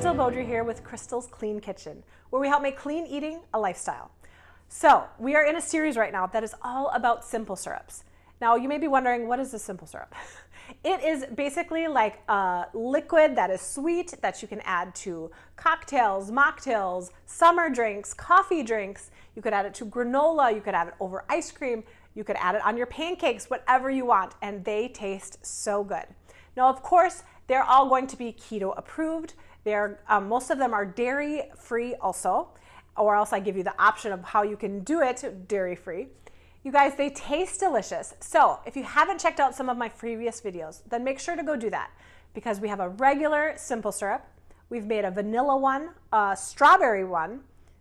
Crystal Beaudry here with Crystal's Clean Kitchen, where we help make clean eating a lifestyle. So we are in a series right now that is all about simple syrups. Now you may be wondering, what is a simple syrup? It is basically like a liquid that is sweet that you can add to cocktails, mocktails, summer drinks, coffee drinks. You could add it to granola, you could add it over ice cream, you could add it on your pancakes, whatever you want, and they taste so good. Now, of course, they're all going to be keto approved. Most of them are dairy free also, or else I give you the option of how you can do it dairy free. You guys, they taste delicious. So if you haven't checked out some of my previous videos, then make sure to go do that, because we have a regular simple syrup. We've made a vanilla one, a strawberry one.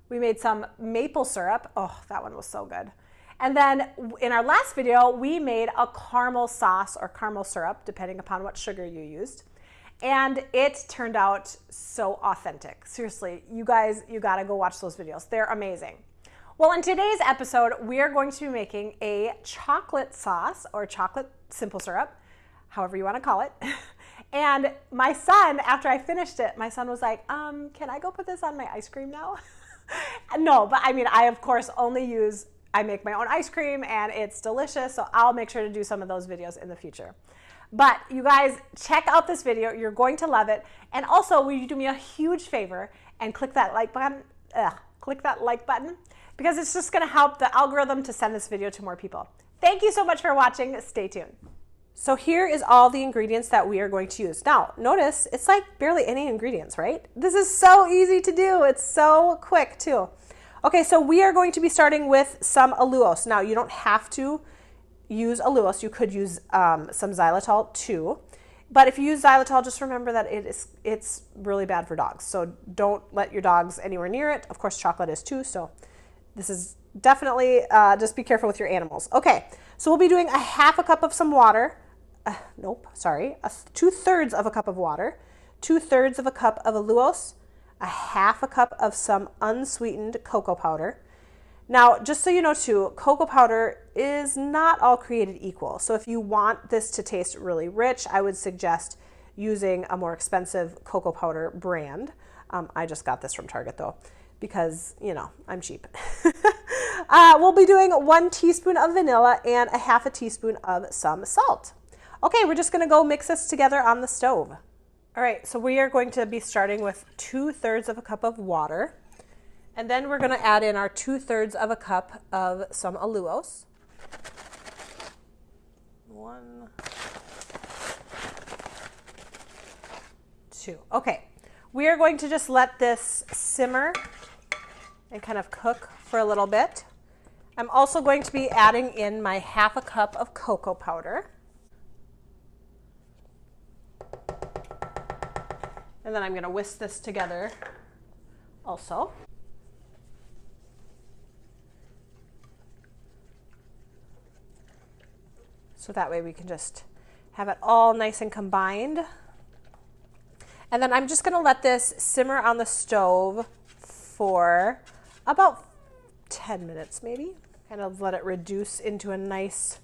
We made some maple syrup. Oh, that one was so good. And then in our last video, we made a caramel sauce or caramel syrup, depending upon what sugar you used. And it turned out so authentic. Seriously, you guys, you gotta go watch those videos. They're amazing. Well, in today's episode, we are going to be making a chocolate sauce or chocolate simple syrup, however you wanna call it. And my son, after I finished it, my son was like, can I go put this on my ice cream now? No, but I mean, I of course I make my own ice cream and it's delicious, so I'll make sure to do some of those videos in the future. But you guys, check out this video. You're going to love it. And also, will you do me a huge favor and click that like button? Because it's just gonna help the algorithm to send this video to more people. Thank you so much for watching. Stay tuned. So here is all the ingredients that we are going to use. Now, notice it's like barely any ingredients, right? This is so easy to do. It's so quick too. Okay, so we are going to be starting with some allulose. Now, you don't have to use allulose. You could use some xylitol too. But if you use xylitol, just remember that it's really bad for dogs. So don't let your dogs anywhere near it. Of course, chocolate is too. So this is definitely, just be careful with your animals. Okay, so we'll be doing a half a cup of some water. 2/3 of a cup of water, 2/3 of a cup of allulose, a half a cup of some unsweetened cocoa powder. Now, just so you know too, cocoa powder is not all created equal. So if you want this to taste really rich, I would suggest using a more expensive cocoa powder brand. I just got this from Target though, because, you know, I'm cheap. We'll be doing 1 teaspoon of vanilla and a half a teaspoon of some salt. Okay, we're just gonna go mix this together on the stove. All right, so we are going to be starting with 2/3 of a cup of water. And then we're gonna add in our 2/3 of a cup of some allulose. 1, 2. Okay, we are going to just let this simmer and kind of cook for a little bit. I'm also going to be adding in my half a cup of cocoa powder. And then I'm gonna whisk this together also. So that way we can just have it all nice and combined. And then I'm just gonna let this simmer on the stove for about 10 minutes maybe. Kind of let it reduce into a nice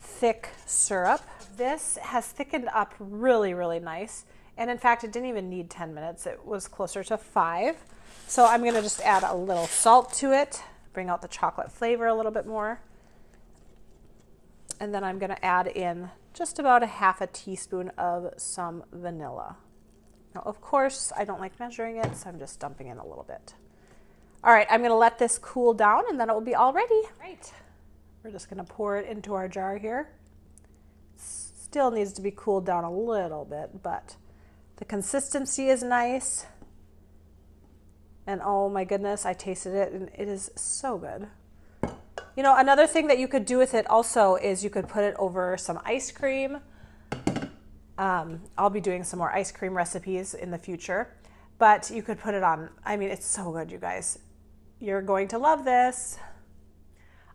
thick syrup. This has thickened up really, really nice. And in fact, it didn't even need 10 minutes. It was closer to 5. So I'm gonna just add a little salt to it, bring out the chocolate flavor a little bit more. And then I'm gonna add in just about a half a teaspoon of some vanilla. Now, of course, I don't like measuring it, so I'm just dumping in a little bit. All right, I'm gonna let this cool down and then it will be all ready. Right, we're just gonna pour it into our jar here. Still needs to be cooled down a little bit, but the consistency is nice. And oh my goodness, I tasted it and it is so good. You know, another thing that you could do with it also is you could put it over some ice cream. I'll be doing some more ice cream recipes in the future, but you could put it on. I mean, it's so good, you guys. You're going to love this.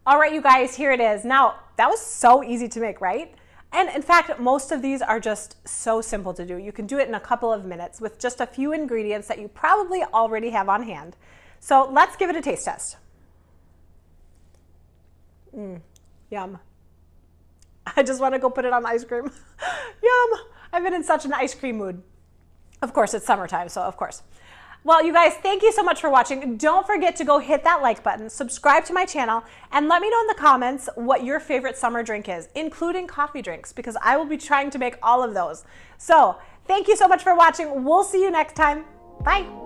All right, you guys, here it is. Now, that was so easy to make, right? And in fact, most of these are just so simple to do. You can do it in a couple of minutes with just a few ingredients that you probably already have on hand. So let's give it a taste test. Yum. I just want to go put it on ice cream. Yum. I've been in such an ice cream mood. Of course, it's summertime, so of course. Well, you guys, thank you so much for watching. Don't forget to go hit that like button, subscribe to my channel, and let me know in the comments what your favorite summer drink is, including coffee drinks, because I will be trying to make all of those. So thank you so much for watching. We'll see you next time. Bye.